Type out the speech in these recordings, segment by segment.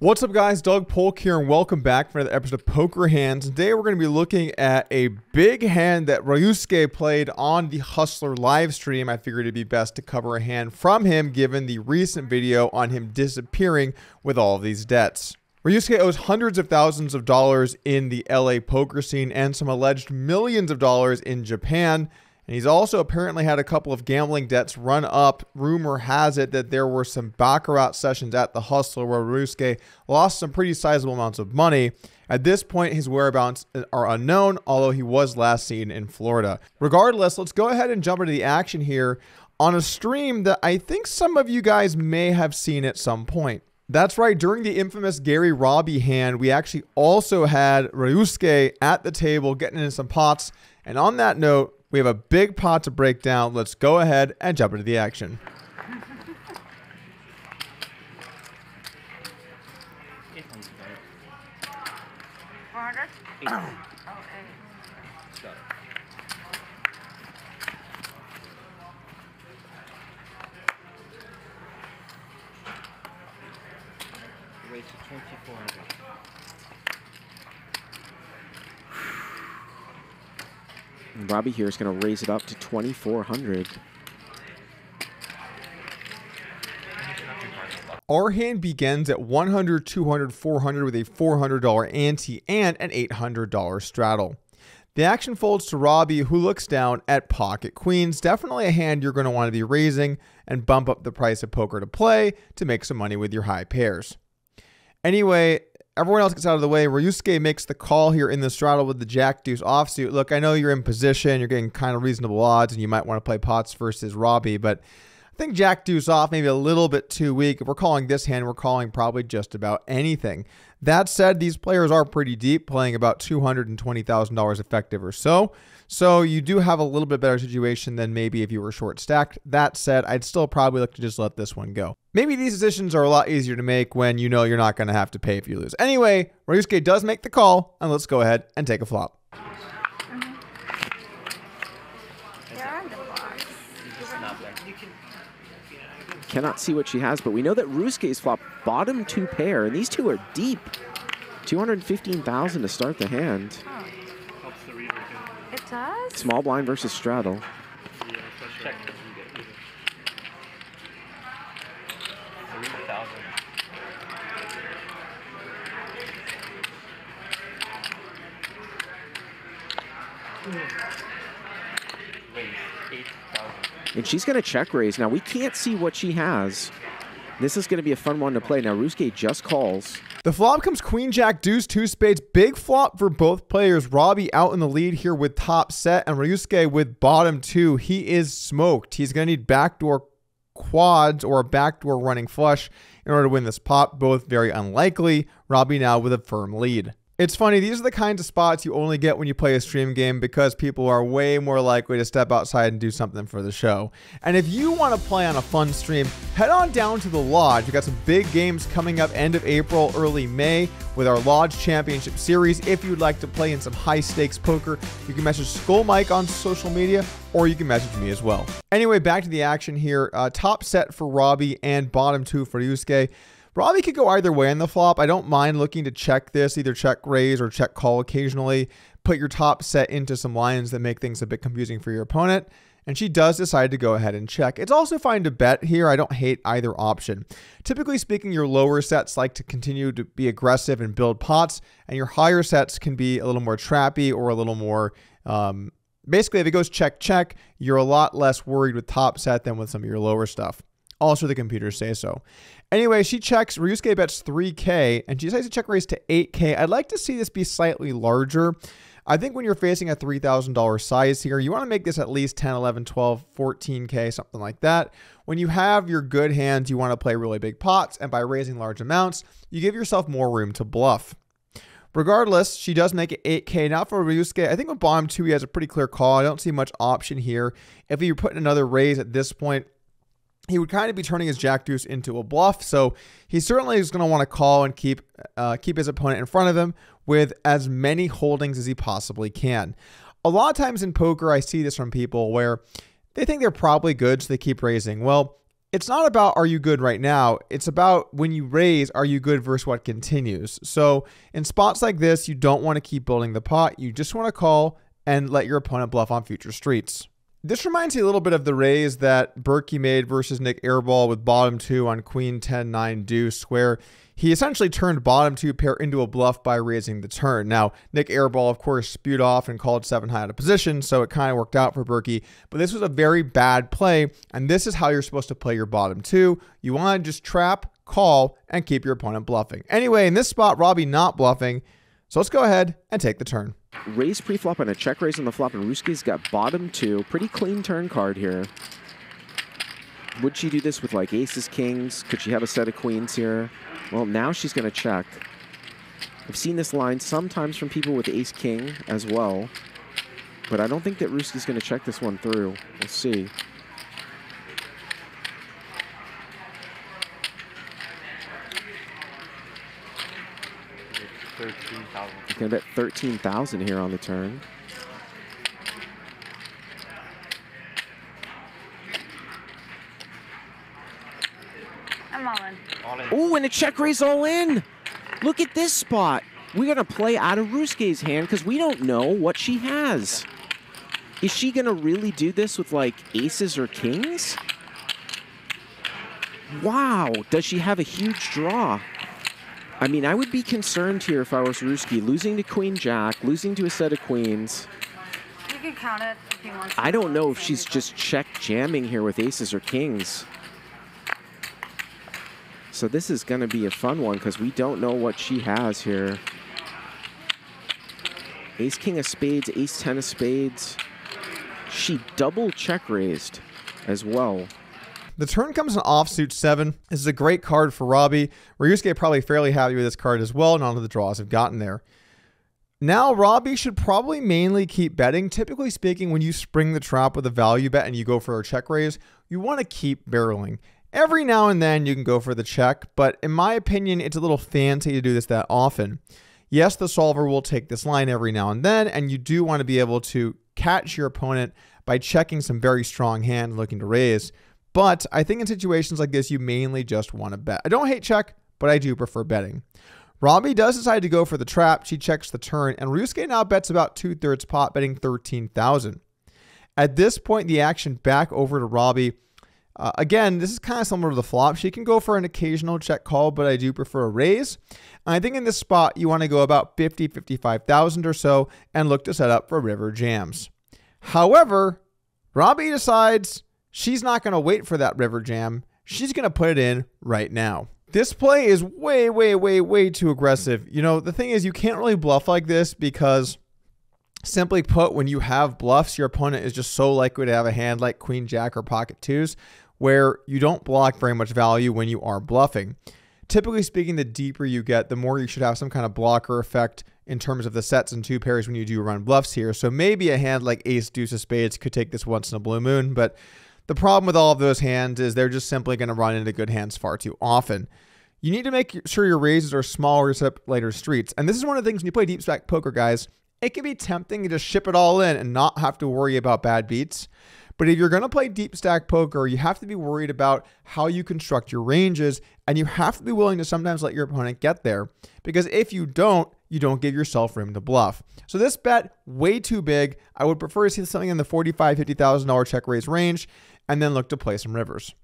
What's up guys, Doug Polk here and welcome back for another episode of Poker Hands. Today we're going to be looking at a big hand that Ryusuke played on the Hustler live stream. I figured it'd be best to cover a hand from him given the recent video on him disappearing with all of these debts. Ryusuke owes hundreds of thousands of dollars in the LA poker scene and some alleged millions of dollars in Japan. And he's also apparently had a couple of gambling debts run up. Rumor has it that there were some baccarat sessions at the Hustler where Ryusuke lost some pretty sizable amounts of money. At this point, his whereabouts are unknown, although he was last seen in Florida. Regardless, let's go ahead and jump into the action here on a stream that I think some of you guys may have seen at some point. That's right, during the infamous Robbi hand, we actually also had Ryusuke at the table getting into some pots. And on that note, we have a big pot to break down. Let's go ahead and jump into the action. Robbi here is going to raise it up to 2,400. Our hand begins at 100, 200, 400 with a $400 ante and an $800 straddle. The action folds to Robbi, who looks down at pocket queens. Definitely a hand you're going to want to be raising and bump up the price of poker to play to make some money with your high pairs. Anyway, everyone else gets out of the way. Ryusuke makes the call here in the straddle with the Jack Deuce offsuit. Look, I know you're in position. You're getting kind of reasonable odds, and you might want to play pots versus Robbi, but I think Jack Deuce off maybe a little bit too weak. If we're calling this hand, we're calling probably just about anything. That said, these players are pretty deep, playing about $220,000 effective or so. So you do have a little bit better situation than maybe if you were short stacked. That said, I'd still probably look to just let this one go. Maybe these decisions are a lot easier to make when you know you're not going to have to pay if you lose. Anyway, Ryusuke does make the call, and let's go ahead and take a flop. Cannot see what she has, but we know that Ryusuke's flop bottom two pair, and these two are deep. 215,000 to start the hand. Oh. It does? Small blind versus straddle. Check. And she's going to check raise. Now, we can't see what she has. This is going to be a fun one to play. Now, Ryusuke just calls. The flop comes Queen, Jack, Deuce, two spades. Big flop for both players. Robbi out in the lead here with top set, and Ryusuke with bottom two. He is smoked. He's going to need backdoor quads or a backdoor running flush in order to win this pot. Both very unlikely. Robbi now with a firm lead. It's funny, these are the kinds of spots you only get when you play a stream game because people are way more likely to step outside and do something for the show. And if you want to play on a fun stream, head on down to the Lodge. We've got some big games coming up end of April, early May with our Lodge Championship Series. If you'd like to play in some high stakes poker, you can message Skull Mike on social media or you can message me as well. Anyway, back to the action here. Top set for Robbi and bottom two for Ryusuke. Robbi could go either way on the flop. I don't mind looking to check this, either check raise or check call occasionally. Put your top set into some lines that make things a bit confusing for your opponent. And she does decide to go ahead and check. It's also fine to bet here. I don't hate either option. Typically speaking, your lower sets like to continue to be aggressive and build pots, and your higher sets can be a little more trappy or a little more... basically, if it goes check, check, you're a lot less worried with top set than with some of your lower stuff. Also, the computers say so. Anyway, she checks. Ryusuke bets 3K, and she decides to check raise to 8K. I'd like to see this be slightly larger. I think when you're facing a $3,000 size here, you want to make this at least 10, 11, 12, 14K, something like that. When you have your good hands, you want to play really big pots, and by raising large amounts, you give yourself more room to bluff. Regardless, she does make it 8K. Now for Ryusuke, I think with bottom two, he has a pretty clear call. I don't see much option here. If you're putting another raise at this point, he would kind of be turning his Jack Deuce into a bluff. So he certainly is going to want to call and keep his opponent in front of him with as many holdings as he possibly can. A lot of times in poker, I see this from people where they think they're probably good, so they keep raising. Well, It's not about are you good right now. It's about when you raise, are you good versus what continues. So in spots like this, you don't want to keep building the pot. You just want to call and let your opponent bluff on future streets. This reminds me a little bit of the raise that Berkey made versus Nick Airball with bottom 2 on queen 10-9 deuce, where he essentially turned bottom 2 pair into a bluff by raising the turn. Now, Nick Airball, of course, spewed off and called 7 high out of position, so it kind of worked out for Berkey. But this was a very bad play, and this is how you're supposed to play your bottom 2. You want to just trap, call, and keep your opponent bluffing. Anyway, in this spot, Robbi not bluffing, so let's go ahead and take the turn. Raise pre-flop and a check raise on the flop, and Ryusuke's got bottom 2. Pretty clean turn card here. Would she do this with like aces, kings? Could she have a set of queens here? Well, now she's going to check. I've seen this line sometimes from people with ace, king as well. But I don't think that Ryusuke's going to check this one through. We'll see. He's going to bet 13,000 here on the turn. I'm all in. Oh, and a check raise all in. Look at this spot. We're going to play out of Ryusuke's hand because we don't know what she has. Is she going to really do this with like aces or kings? Wow. Does she have a huge draw? I mean, I would be concerned here if I was Ryusuke. Losing to queen jack, losing to a set of queens. You can count it if you want to. I don't know if she's just check jamming here with aces or kings. So this is going to be a fun one because we don't know what she has here. Ace king of spades, ace 10 of spades. She double check raised as well. The turn comes in offsuit 7. This is a great card for Robbi. Ryusuke probably fairly happy with this card as well. None of the draws have gotten there. Now, Robbi should probably mainly keep betting. Typically speaking, when you spring the trap with a value bet and you go for a check raise, you want to keep barreling. Every now and then you can go for the check, but in my opinion, it's a little fancy to do this that often. Yes, the solver will take this line every now and then, and you do want to be able to catch your opponent by checking some very strong hand looking to raise. But I think in situations like this, you mainly just want to bet. I don't hate check, but I do prefer betting. Robbi does decide to go for the trap. She checks the turn, and Ryusuke now bets about 2/3 pot, betting 13,000. At this point, the action back over to Robbi. Again, this is kind of similar to the flop. She can go for an occasional check call, but I do prefer a raise. And I think in this spot, you want to go about 50, 55,000 or so and look to set up for river jams. However, Robbi decides she's not going to wait for that river jam. She's going to put it in right now. This play is way, way, way, way too aggressive. You know, the thing is you can't really bluff like this because simply put, when you have bluffs, your opponent is just so likely to have a hand like queen jack or pocket twos where you don't block very much value when you are bluffing. Typically speaking, the deeper you get, the more you should have some kind of blocker effect in terms of the sets and two pairs when you do run bluffs here. So maybe a hand like ace deuce of spades could take this once in a blue moon, but the problem with all of those hands is they're just simply going to run into good hands far too often. You need to make sure your raises are smaller to set up later streets. And this is one of the things when you play deep stack poker, guys, it can be tempting to just ship it all in and not have to worry about bad beats. But if you're going to play deep stack poker, you have to be worried about how you construct your ranges, and you have to be willing to sometimes let your opponent get there. Because if you don't give yourself room to bluff. So this bet, way too big. I would prefer to see something in the $45,000, $50,000 check raise range, and then look to play some rivers.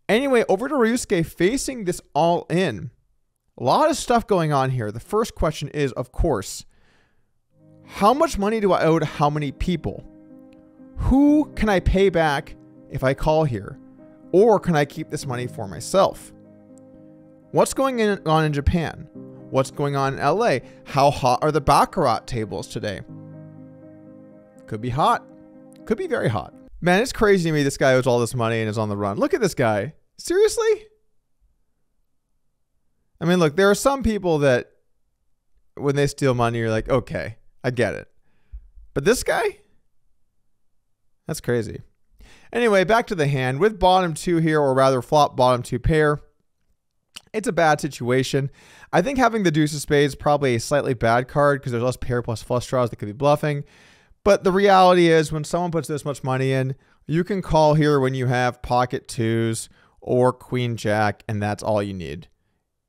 Anyway, over to Ryusuke facing this all in. A lot of stuff going on here. The first question is, of course, how much money do I owe to how many people? Who can I pay back if I call here? Or can I keep this money for myself? What's going on in Japan? What's going on in LA? How hot are the Baccarat tables today? Could be hot. Could be very hot. Man, it's crazy to me this guy owes all this money and is on the run. Look at this guy. Seriously? I mean, look, there are some people that when they steal money, you're like, okay, I get it. But this guy? That's crazy. Anyway, back to the hand. With bottom two here, or rather flop bottom two pair, it's a bad situation. I think having the deuce of spades is probably a slightly bad card because there's less pair plus flush draws that could be bluffing. But the reality is when someone puts this much money in, you can call here when you have pocket twos or queen jack, and that's all you need.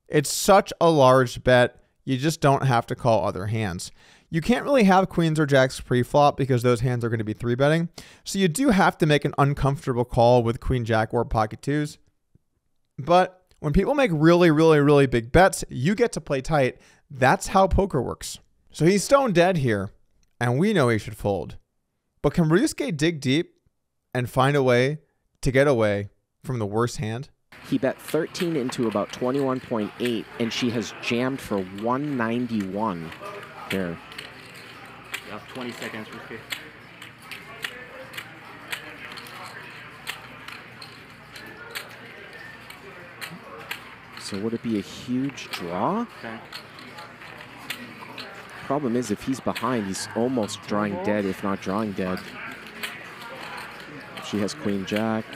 It's such a large bet. You just don't have to call other hands. You can't really have queens or jacks pre-flop because those hands are going to be 3-betting. So you do have to make an uncomfortable call with queen jack or pocket twos. But when people make really, really, really big bets, you get to play tight. That's how poker works. So he's stone dead here, and we know he should fold. But can Ryusuke dig deep and find a way to get away from the worst hand? He bet 13 into about 21.8, and she has jammed for 191 here. You have 20 seconds, Ryusuke. So would it be a huge draw? 10. Problem is, if he's behind, he's almost drawing dead, if not drawing dead. If she has queen jack,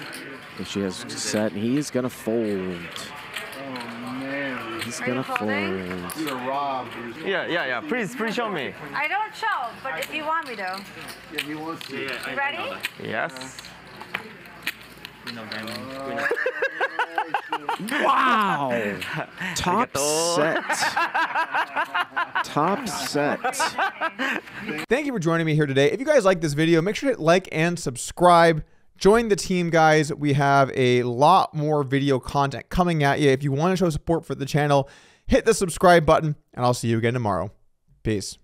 if she has set, and he's gonna fold. Oh man. He's Are gonna you folding? fold. You're robbed. Yeah. Please show me. I don't show, but if you want me to. Yeah, he wants to. You ready? Yes. Wow! Top set. Top set. Thank you for joining me here today. If you guys like this video, make sure to hit like and subscribe. Join the team, guys. We have a lot more video content coming at you. If you want to show support for the channel, hit the subscribe button, and I'll see you again tomorrow. Peace.